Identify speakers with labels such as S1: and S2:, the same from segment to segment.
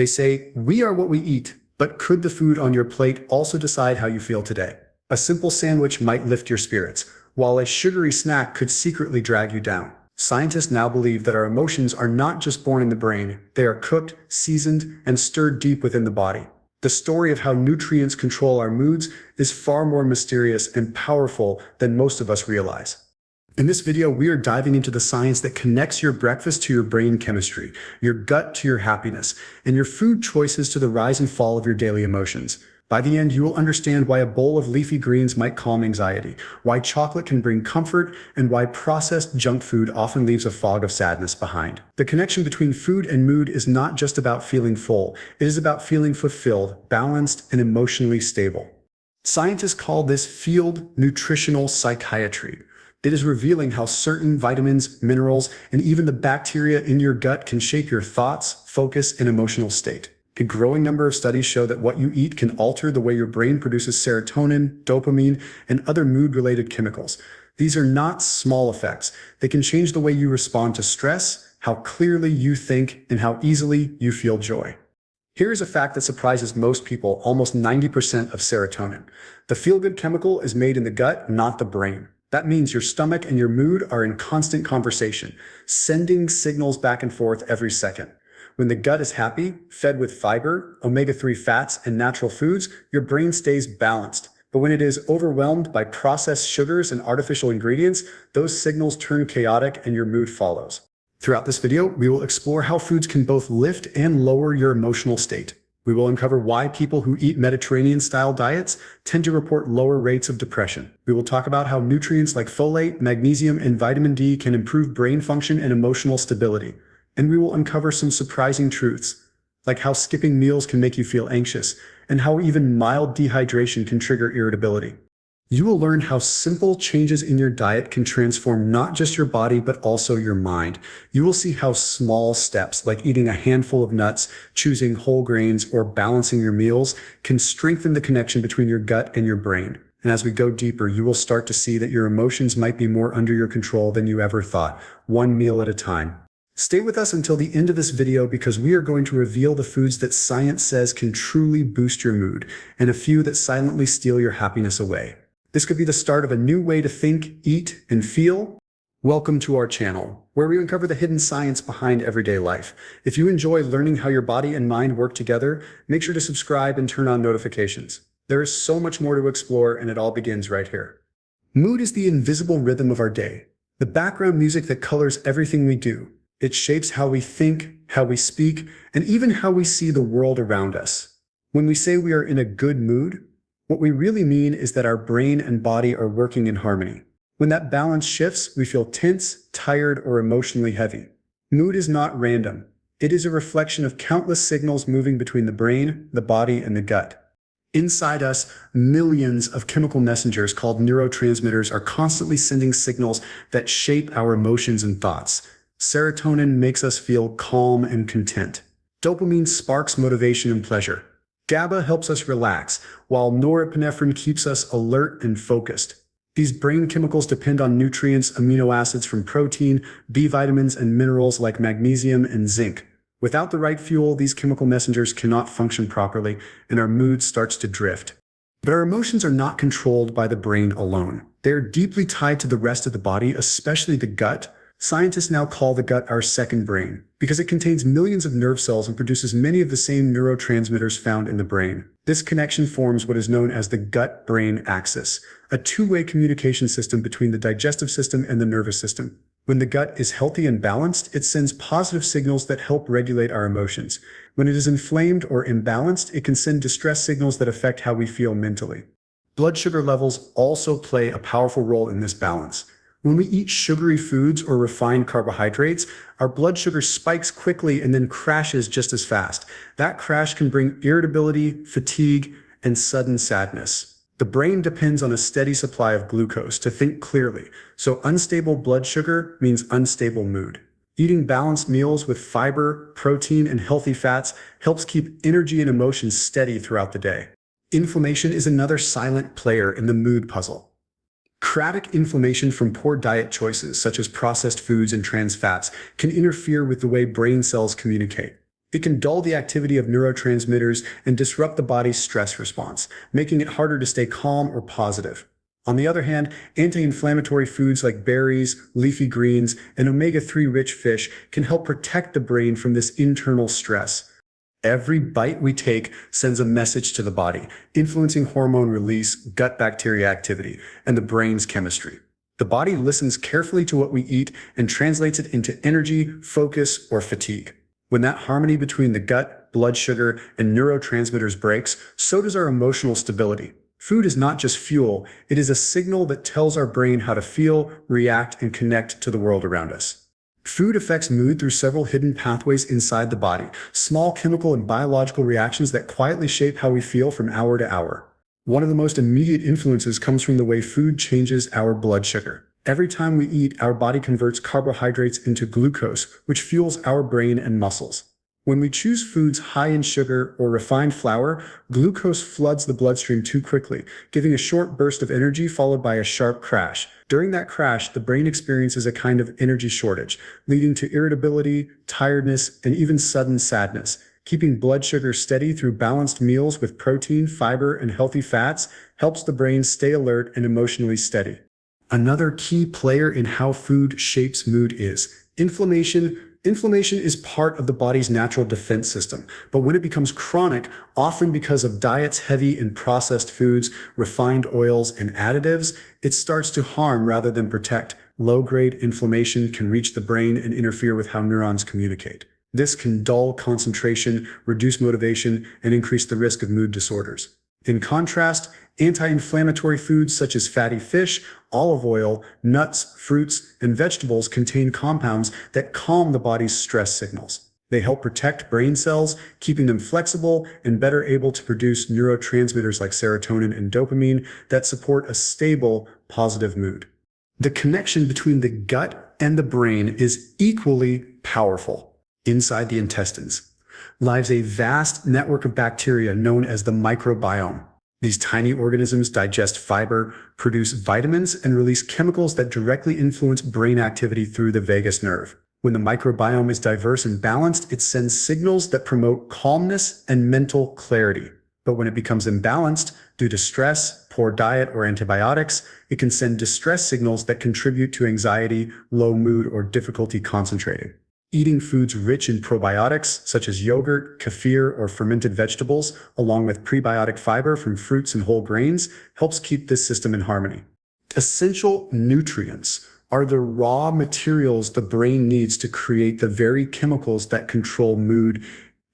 S1: They say, we are what we eat, but could the food on your plate also decide how you feel today? A simple sandwich might lift your spirits, while a sugary snack could secretly drag you down. Scientists now believe that our emotions are not just born in the brain, they are cooked, seasoned, and stirred deep within the body. The story of how nutrients control our moods is far more mysterious and powerful than most of us realize. In this video, we are diving into the science that connects your breakfast to your brain chemistry, your gut to your happiness, and your food choices to the rise and fall of your daily emotions. By the end, you will understand why a bowl of leafy greens might calm anxiety, why chocolate can bring comfort, and why processed junk food often leaves a fog of sadness behind. The connection between food and mood is not just about feeling full, it is about feeling fulfilled, balanced, and emotionally stable. Scientists call this field nutritional psychiatry. It is revealing how certain vitamins, minerals, and even the bacteria in your gut can shape your thoughts, focus, and emotional state. A growing number of studies show that what you eat can alter the way your brain produces serotonin, dopamine, and other mood-related chemicals. These are not small effects. They can change the way you respond to stress, how clearly you think, and how easily you feel joy. Here is a fact that surprises most people: almost 90% of serotonin. The feel-good chemical is made in the gut, not the brain. That means your stomach and your mood are in constant conversation, sending signals back and forth every second. When the gut is happy, fed with fiber, omega-3 fats, and natural foods, your brain stays balanced. But when it is overwhelmed by processed sugars and artificial ingredients, those signals turn chaotic and your mood follows. Throughout this video, we will explore how foods can both lift and lower your emotional state. We will uncover why people who eat Mediterranean-style diets tend to report lower rates of depression. We will talk about how nutrients like folate, magnesium, and vitamin D can improve brain function and emotional stability. And we will uncover some surprising truths, like how skipping meals can make you feel anxious, and how even mild dehydration can trigger irritability. You will learn how simple changes in your diet can transform not just your body, but also your mind. You will see how small steps, like eating a handful of nuts, choosing whole grains, or balancing your meals, can strengthen the connection between your gut and your brain. And as we go deeper, you will start to see that your emotions might be more under your control than you ever thought, one meal at a time. Stay with us until the end of this video, because we are going to reveal the foods that science says can truly boost your mood, and a few that silently steal your happiness away. This could be the start of a new way to think, eat, and feel. Welcome to our channel, where we uncover the hidden science behind everyday life. If you enjoy learning how your body and mind work together, make sure to subscribe and turn on notifications. There is so much more to explore, and it all begins right here. Mood is the invisible rhythm of our day, the background music that colors everything we do. It shapes how we think, how we speak, and even how we see the world around us. When we say we are in a good mood, what we really mean is that our brain and body are working in harmony. When that balance shifts, we feel tense, tired, or emotionally heavy. Mood is not random. It is a reflection of countless signals moving between the brain, the body, and the gut. Inside us, millions of chemical messengers called neurotransmitters are constantly sending signals that shape our emotions and thoughts. Serotonin makes us feel calm and content. Dopamine sparks motivation and pleasure. GABA helps us relax, while norepinephrine keeps us alert and focused. These brain chemicals depend on nutrients, amino acids from protein, B vitamins, and minerals like magnesium and zinc. Without the right fuel, these chemical messengers cannot function properly, and our mood starts to drift. But our emotions are not controlled by the brain alone. They are deeply tied to the rest of the body, especially the gut. Scientists now call the gut our second brain, because it contains millions of nerve cells and produces many of the same neurotransmitters found in the brain. This connection forms what is known as the gut-brain axis, a two-way communication system between the digestive system and the nervous system. When the gut is healthy and balanced, it sends positive signals that help regulate our emotions. When it is inflamed or imbalanced, it can send distress signals that affect how we feel mentally. Blood sugar levels also play a powerful role in this balance. When we eat sugary foods or refined carbohydrates, our blood sugar spikes quickly and then crashes just as fast. That crash can bring irritability, fatigue, and sudden sadness. The brain depends on a steady supply of glucose to think clearly, so unstable blood sugar means unstable mood. Eating balanced meals with fiber, protein, and healthy fats helps keep energy and emotions steady throughout the day. Inflammation is another silent player in the mood puzzle. Chronic inflammation from poor diet choices, such as processed foods and trans fats, can interfere with the way brain cells communicate. It can dull the activity of neurotransmitters and disrupt the body's stress response, making it harder to stay calm or positive. On the other hand, anti-inflammatory foods like berries, leafy greens, and omega-3 rich fish can help protect the brain from this internal stress. Every bite we take sends a message to the body, influencing hormone release, gut bacteria activity, and the brain's chemistry. The body listens carefully to what we eat and translates it into energy, focus, or fatigue. When that harmony between the gut, blood sugar, and neurotransmitters breaks, so does our emotional stability. Food is not just fuel, it is a signal that tells our brain how to feel, react, and connect to the world around us. Food affects mood through several hidden pathways inside the body, small chemical and biological reactions that quietly shape how we feel from hour to hour. One of the most immediate influences comes from the way food changes our blood sugar. Every time we eat, our body converts carbohydrates into glucose, which fuels our brain and muscles. When we choose foods high in sugar or refined flour, glucose floods the bloodstream too quickly, giving a short burst of energy followed by a sharp crash. During that crash, the brain experiences a kind of energy shortage, leading to irritability, tiredness, and even sudden sadness. Keeping blood sugar steady through balanced meals with protein, fiber, and healthy fats helps the brain stay alert and emotionally steady. Another key player in how food shapes mood is inflammation. Inflammation is part of the body's natural defense system, but when it becomes chronic, often because of diets heavy in processed foods, refined oils, and additives, it starts to harm rather than protect. Low-grade inflammation can reach the brain and interfere with how neurons communicate. This can dull concentration, reduce motivation, and increase the risk of mood disorders. In contrast, anti-inflammatory foods such as fatty fish, olive oil, nuts, fruits, and vegetables contain compounds that calm the body's stress signals. They help protect brain cells, keeping them flexible and better able to produce neurotransmitters like serotonin and dopamine that support a stable, positive mood. The connection between the gut and the brain is equally powerful. Inside the intestines lies a vast network of bacteria known as the microbiome. These tiny organisms digest fiber, produce vitamins, and release chemicals that directly influence brain activity through the vagus nerve. When the microbiome is diverse and balanced, it sends signals that promote calmness and mental clarity. But when it becomes imbalanced, due to stress, poor diet, or antibiotics, it can send distress signals that contribute to anxiety, low mood, or difficulty concentrating. Eating foods rich in probiotics, such as yogurt, kefir, or fermented vegetables, along with prebiotic fiber from fruits and whole grains, helps keep this system in harmony. Essential nutrients are the raw materials the brain needs to create the very chemicals that control mood.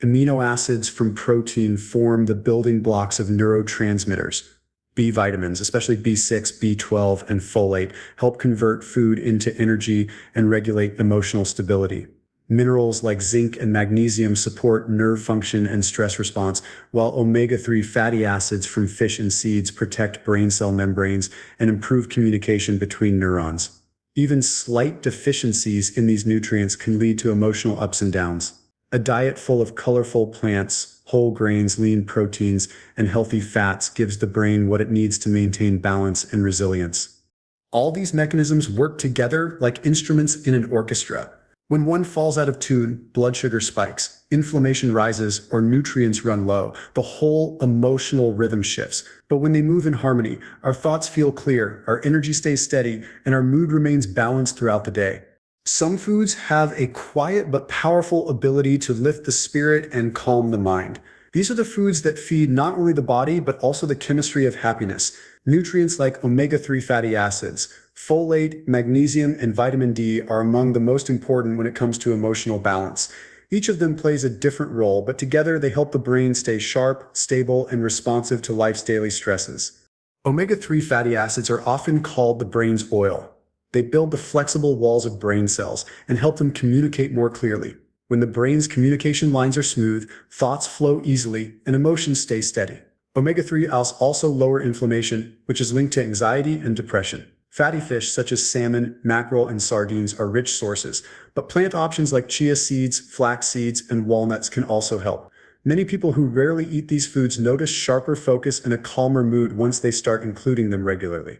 S1: Amino acids from protein form the building blocks of neurotransmitters. B vitamins, especially B6, B12, and folate, help convert food into energy and regulate emotional stability. Minerals like zinc and magnesium support nerve function and stress response, while omega-3 fatty acids from fish and seeds protect brain cell membranes and improve communication between neurons. Even slight deficiencies in these nutrients can lead to emotional ups and downs. A diet full of colorful plants, whole grains, lean proteins, and healthy fats gives the brain what it needs to maintain balance and resilience. All these mechanisms work together like instruments in an orchestra. When one falls out of tune, blood sugar spikes, inflammation rises, or nutrients run low, the whole emotional rhythm shifts. But when they move in harmony, our thoughts feel clear, our energy stays steady, and our mood remains balanced throughout the day. Some foods have a quiet but powerful ability to lift the spirit and calm the mind. These are the foods that feed not only the body, but also the chemistry of happiness. Nutrients like omega-3 fatty acids, folate, magnesium, and vitamin D are among the most important when it comes to emotional balance. Each of them plays a different role, but together they help the brain stay sharp, stable, and responsive to life's daily stresses. Omega-3 fatty acids are often called the brain's oil. They build the flexible walls of brain cells and help them communicate more clearly. When the brain's communication lines are smooth, thoughts flow easily, and emotions stay steady. Omega-3 also lower inflammation, which is linked to anxiety and depression. Fatty fish such as salmon, mackerel, and sardines are rich sources, but plant options like chia seeds, flax seeds, and walnuts can also help. Many people who rarely eat these foods notice sharper focus and a calmer mood once they start including them regularly.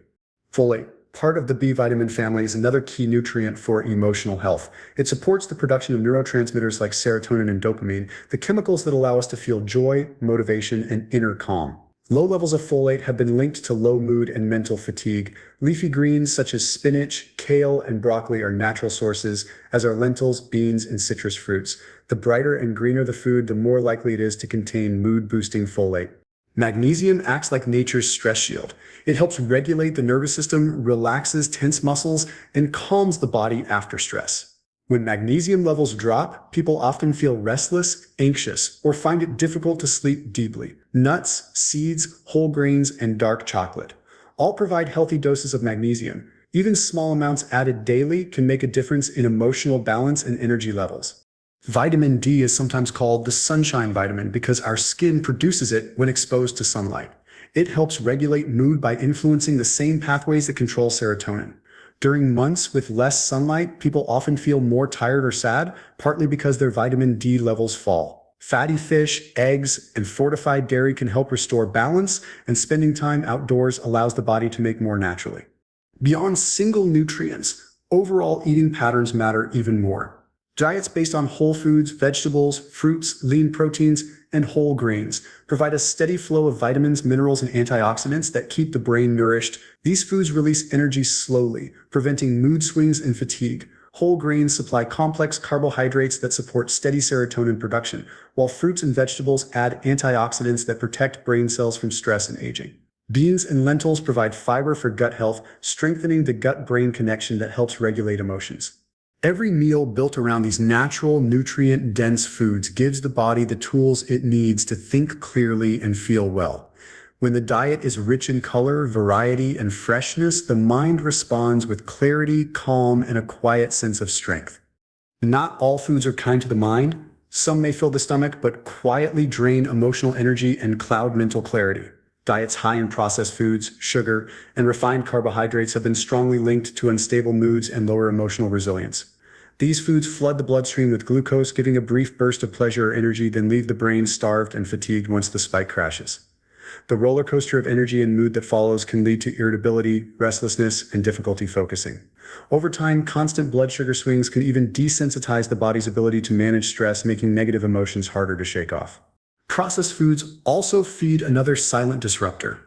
S1: Folate. part of the B vitamin family, is another key nutrient for emotional health. It supports the production of neurotransmitters like serotonin and dopamine, the chemicals that allow us to feel joy, motivation, and inner calm. Low levels of folate have been linked to low mood and mental fatigue. Leafy greens such as spinach, kale, and broccoli are natural sources, as are lentils, beans, and citrus fruits. The brighter and greener the food, the more likely it is to contain mood-boosting folate. Magnesium acts like nature's stress shield. It helps regulate the nervous system, relaxes tense muscles, and calms the body after stress. When magnesium levels drop, people often feel restless, anxious, or find it difficult to sleep deeply. Nuts, seeds, whole grains, and dark chocolate all provide healthy doses of magnesium. Even small amounts added daily can make a difference in emotional balance and energy levels. Vitamin D is sometimes called the sunshine vitamin because our skin produces it when exposed to sunlight. It helps regulate mood by influencing the same pathways that control serotonin. During months with less sunlight, people often feel more tired or sad, partly because their vitamin D levels fall. Fatty fish, eggs, and fortified dairy can help restore balance, and spending time outdoors allows the body to make more naturally. Beyond single nutrients, overall eating patterns matter even more. Diets based on whole foods, vegetables, fruits, lean proteins, and whole grains provide a steady flow of vitamins, minerals, and antioxidants that keep the brain nourished. These foods release energy slowly, preventing mood swings and fatigue. Whole grains supply complex carbohydrates that support steady serotonin production, while fruits and vegetables add antioxidants that protect brain cells from stress and aging. Beans and lentils provide fiber for gut health, strengthening the gut-brain connection that helps regulate emotions. Every meal built around these natural, nutrient-dense foods gives the body the tools it needs to think clearly and feel well. When the diet is rich in color, variety, and freshness, the mind responds with clarity, calm, and a quiet sense of strength. Not all foods are kind to the mind. Some may fill the stomach, but quietly drain emotional energy and cloud mental clarity. Diets high in processed foods, sugar, and refined carbohydrates have been strongly linked to unstable moods and lower emotional resilience. These foods flood the bloodstream with glucose, giving a brief burst of pleasure or energy, then leave the brain starved and fatigued once the spike crashes. The roller coaster of energy and mood that follows can lead to irritability, restlessness, and difficulty focusing. Over time, constant blood sugar swings can even desensitize the body's ability to manage stress, making negative emotions harder to shake off. Processed foods also feed another silent disruptor: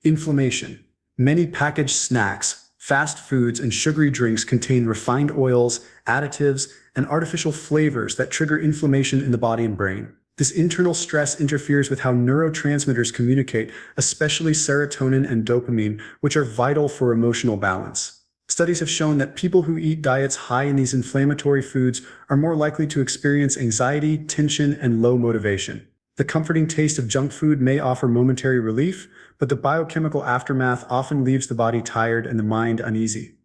S1: inflammation. Many packaged snacks, fast foods, and sugary drinks contain refined oils, additives, and artificial flavors that trigger inflammation in the body and brain. This internal stress interferes with how neurotransmitters communicate, especially serotonin and dopamine, which are vital for emotional balance. Studies have shown that people who eat diets high in these inflammatory foods are more likely to experience anxiety, tension, and low motivation. The comforting taste of junk food may offer momentary relief, but the biochemical aftermath often leaves the body tired and the mind uneasy.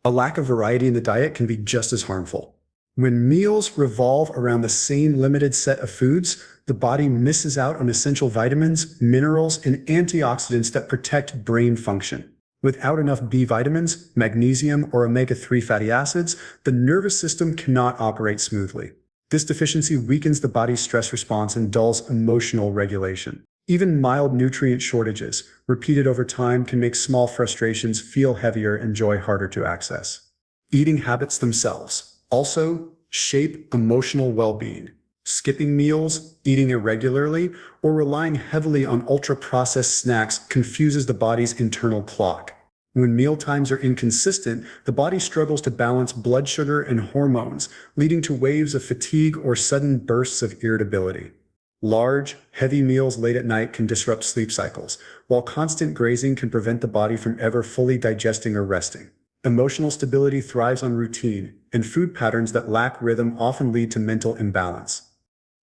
S1: A lack of variety in the diet can be just as harmful. When meals revolve around the same limited set of foods, the body misses out on essential vitamins, minerals, and antioxidants that protect brain function. Without enough B vitamins, magnesium, or omega-3 fatty acids, the nervous system cannot operate smoothly. This deficiency weakens the body's stress response and dulls emotional regulation. Even mild nutrient shortages, repeated over time, can make small frustrations feel heavier and joy harder to access. Eating habits themselves also shape emotional well-being. Skipping meals, eating irregularly, or relying heavily on ultra-processed snacks confuses the body's internal clock. When meal times are inconsistent, the body struggles to balance blood sugar and hormones, leading to waves of fatigue or sudden bursts of irritability. Large, heavy meals late at night can disrupt sleep cycles, while constant grazing can prevent the body from ever fully digesting or resting. Emotional stability thrives on routine, and food patterns that lack rhythm often lead to mental imbalance.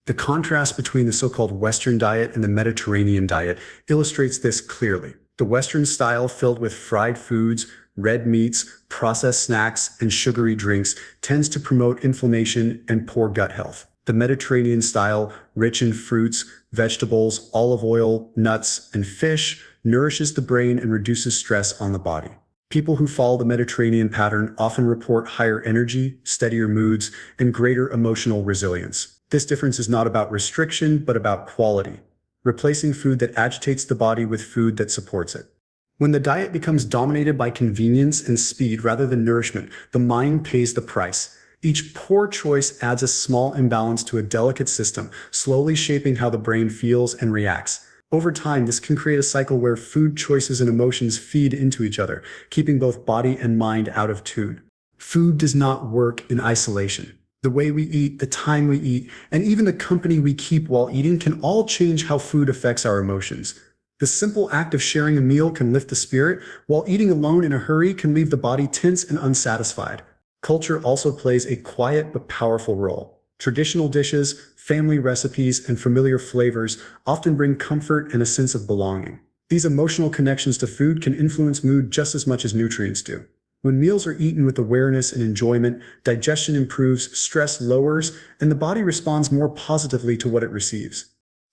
S1: The contrast between the so-called Western diet and the Mediterranean diet illustrates this clearly. The Western style, filled with fried foods, red meats, processed snacks, and sugary drinks, tends to promote inflammation and poor gut health. The Mediterranean style, rich in fruits, vegetables, olive oil, nuts, and fish, nourishes the brain and reduces stress on the body. People who follow the Mediterranean pattern often report higher energy, steadier moods, and greater emotional resilience. This difference is not about restriction, but about quality, replacing food that agitates the body with food that supports it. When the diet becomes dominated by convenience and speed rather than nourishment, the mind pays the price. Each poor choice adds a small imbalance to a delicate system, slowly shaping how the brain feels and reacts. Over time, this can create a cycle where food choices and emotions feed into each other, keeping both body and mind out of tune. Food does not work in isolation. The way we eat, the time we eat, and even the company we keep while eating can all change how food affects our emotions. The simple act of sharing a meal can lift the spirit, while eating alone in a hurry can leave the body tense and unsatisfied. Culture also plays a quiet but powerful role. Traditional dishes, family recipes, and familiar flavors often bring comfort and a sense of belonging. These emotional connections to food can influence mood just as much as nutrients do. When meals are eaten with awareness and enjoyment, digestion improves, stress lowers, and the body responds more positively to what it receives.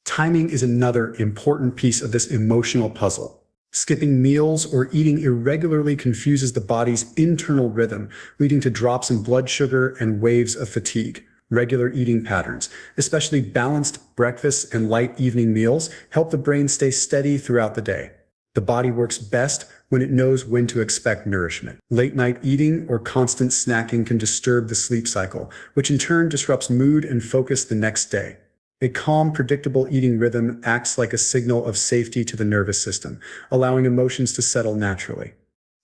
S1: Timing is another important piece of this emotional puzzle. Skipping meals or eating irregularly confuses the body's internal rhythm, leading to drops in blood sugar and waves of fatigue. Regular eating patterns, especially balanced breakfasts and light evening meals, help the brain stay steady throughout the day. The body works best when it knows when to expect nourishment. Late night eating or constant snacking can disturb the sleep cycle, which in turn disrupts mood and focus the next day. A calm, predictable eating rhythm acts like a signal of safety to the nervous system, allowing emotions to settle naturally.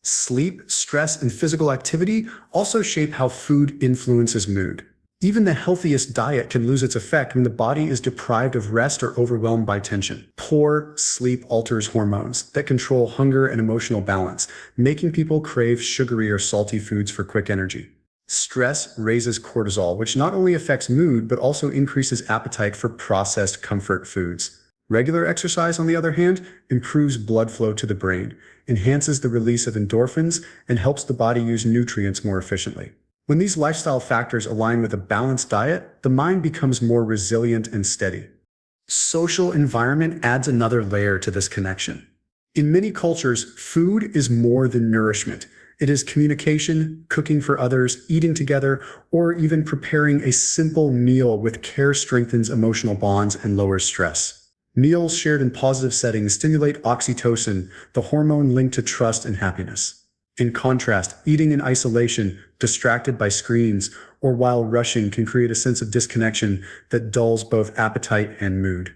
S1: Sleep, stress, and physical activity also shape how food influences mood. Even the healthiest diet can lose its effect when the body is deprived of rest or overwhelmed by tension. Poor sleep alters hormones that control hunger and emotional balance, making people crave sugary or salty foods for quick energy. Stress raises cortisol, which not only affects mood, but also increases appetite for processed comfort foods. Regular exercise, on the other hand, improves blood flow to the brain, enhances the release of endorphins, and helps the body use nutrients more efficiently. When these lifestyle factors align with a balanced diet, the mind becomes more resilient and steady. Social environment adds another layer to this connection. In many cultures, food is more than nourishment. It is communication, cooking for others, eating together, or even preparing a simple meal with care strengthens emotional bonds and lowers stress. Meals shared in positive settings stimulate oxytocin, the hormone linked to trust and happiness. In contrast, eating in isolation, distracted by screens, or while rushing can create a sense of disconnection that dulls both appetite and mood.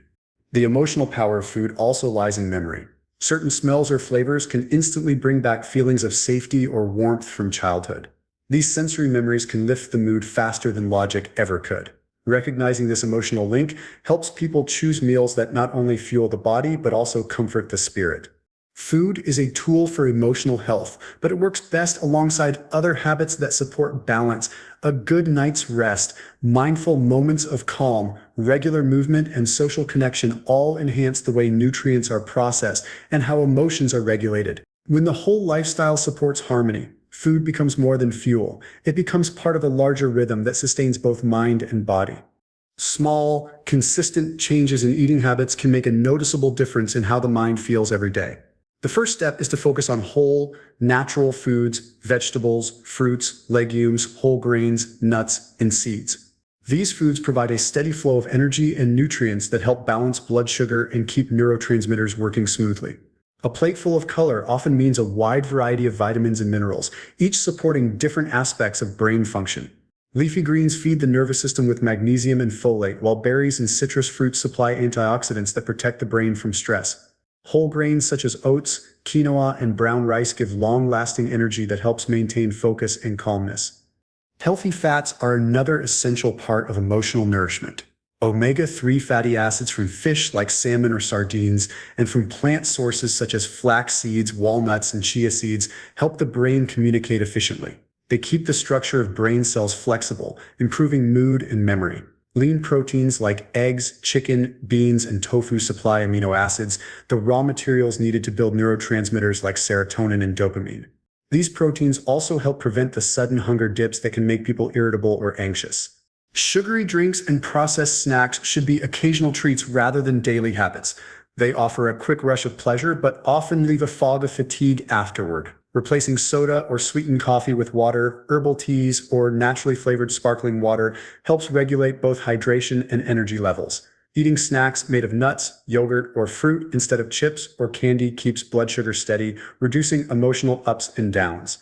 S1: The emotional power of food also lies in memory. Certain smells or flavors can instantly bring back feelings of safety or warmth from childhood. These sensory memories can lift the mood faster than logic ever could. Recognizing this emotional link helps people choose meals that not only fuel the body but also comfort the spirit. Food is a tool for emotional health, but it works best alongside other habits that support balance. A good night's rest, mindful moments of calm, regular movement, and social connection all enhance the way nutrients are processed and how emotions are regulated. When the whole lifestyle supports harmony, food becomes more than fuel. It becomes part of a larger rhythm that sustains both mind and body. Small, consistent changes in eating habits can make a noticeable difference in how the mind feels every day. The first step is to focus on whole, natural foods, vegetables, fruits, legumes, whole grains, nuts, and seeds. These foods provide a steady flow of energy and nutrients that help balance blood sugar and keep neurotransmitters working smoothly. A plate full of color often means a wide variety of vitamins and minerals, each supporting different aspects of brain function. Leafy greens feed the nervous system with magnesium and folate, while berries and citrus fruits supply antioxidants that protect the brain from stress. Whole grains such as oats, quinoa, and brown rice give long-lasting energy that helps maintain focus and calmness. Healthy fats are another essential part of emotional nourishment. Omega-3 fatty acids from fish like salmon or sardines, and from plant sources such as flax seeds, walnuts, and chia seeds help the brain communicate efficiently. They keep the structure of brain cells flexible, improving mood and memory. Lean proteins like eggs, chicken, beans, and tofu supply amino acids, the raw materials needed to build neurotransmitters like serotonin and dopamine. These proteins also help prevent the sudden hunger dips that can make people irritable or anxious. Sugary drinks and processed snacks should be occasional treats rather than daily habits. They offer a quick rush of pleasure, but often leave a fog of fatigue afterward. Replacing soda or sweetened coffee with water, herbal teas, or naturally flavored sparkling water helps regulate both hydration and energy levels. Eating snacks made of nuts, yogurt, or fruit instead of chips or candy keeps blood sugar steady, reducing emotional ups and downs.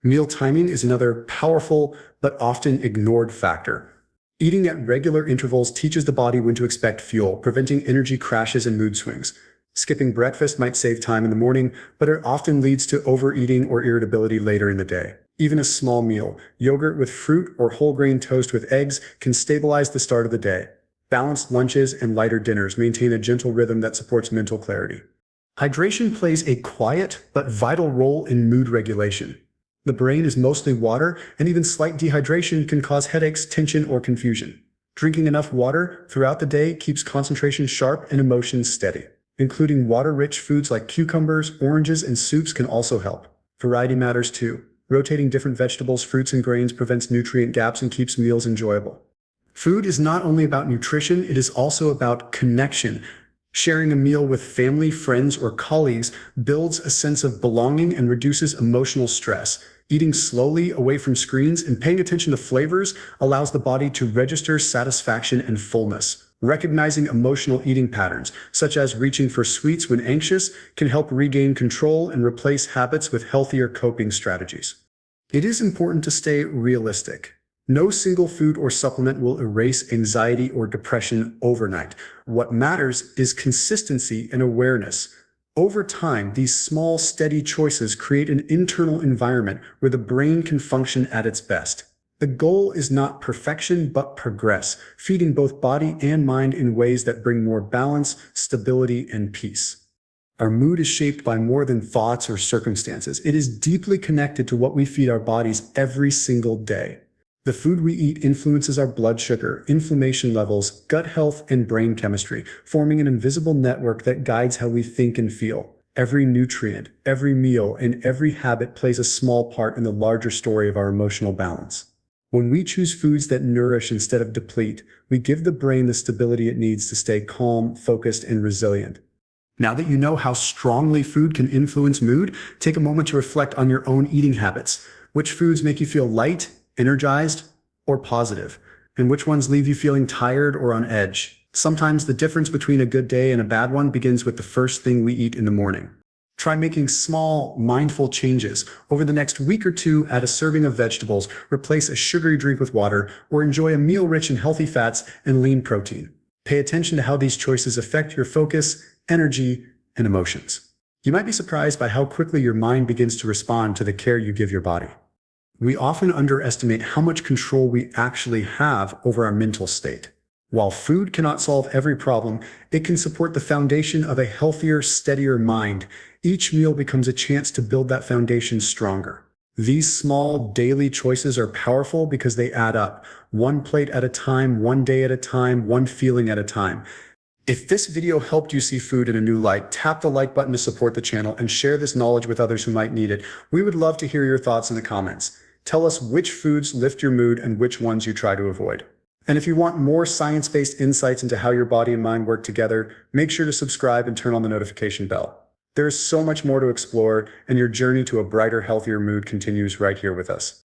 S1: Meal timing is another powerful but often ignored factor. Eating at regular intervals teaches the body when to expect fuel, preventing energy crashes and mood swings. Skipping breakfast might save time in the morning, but it often leads to overeating or irritability later in the day. Even a small meal, yogurt with fruit or whole grain toast with eggs, can stabilize the start of the day. Balanced lunches and lighter dinners maintain a gentle rhythm that supports mental clarity. Hydration plays a quiet but vital role in mood regulation. The brain is mostly water, and even slight dehydration can cause headaches, tension, or confusion. Drinking enough water throughout the day keeps concentration sharp and emotions steady. Including water-rich foods like cucumbers, oranges, and soups can also help. Variety matters too. Rotating different vegetables, fruits, and grains prevents nutrient gaps and keeps meals enjoyable. Food is not only about nutrition, it is also about connection. Sharing a meal with family, friends, or colleagues builds a sense of belonging and reduces emotional stress. Eating slowly, away from screens, and paying attention to flavors allows the body to register satisfaction and fullness. Recognizing emotional eating patterns, such as reaching for sweets when anxious, can help regain control and replace habits with healthier coping strategies. It is important to stay realistic. No single food or supplement will erase anxiety or depression overnight. What matters is consistency and awareness. Over time, these small, steady choices create an internal environment where the brain can function at its best. The goal is not perfection, but progress, feeding both body and mind in ways that bring more balance, stability, and peace. Our mood is shaped by more than thoughts or circumstances. It is deeply connected to what we feed our bodies every single day. The food we eat influences our blood sugar, inflammation levels, gut health, and brain chemistry, forming an invisible network that guides how we think and feel. Every nutrient, every meal, and every habit plays a small part in the larger story of our emotional balance. When we choose foods that nourish instead of deplete, we give the brain the stability it needs to stay calm, focused, and resilient. Now that you know how strongly food can influence mood, take a moment to reflect on your own eating habits. Which foods make you feel light, energized, or positive? And which ones leave you feeling tired or on edge? Sometimes the difference between a good day and a bad one begins with the first thing we eat in the morning. Try making small, mindful changes. Over the next week or two, add a serving of vegetables, replace a sugary drink with water, or enjoy a meal rich in healthy fats and lean protein. Pay attention to how these choices affect your focus, energy, and emotions. You might be surprised by how quickly your mind begins to respond to the care you give your body. We often underestimate how much control we actually have over our mental state. While food cannot solve every problem, it can support the foundation of a healthier, steadier mind. Each meal becomes a chance to build that foundation stronger. These small, daily choices are powerful because they add up. One plate at a time, one day at a time, one feeling at a time. If this video helped you see food in a new light, tap the like button to support the channel and share this knowledge with others who might need it. We would love to hear your thoughts in the comments. Tell us which foods lift your mood and which ones you try to avoid. And if you want more science-based insights into how your body and mind work together, make sure to subscribe and turn on the notification bell. There is so much more to explore, and your journey to a brighter, healthier mood continues right here with us.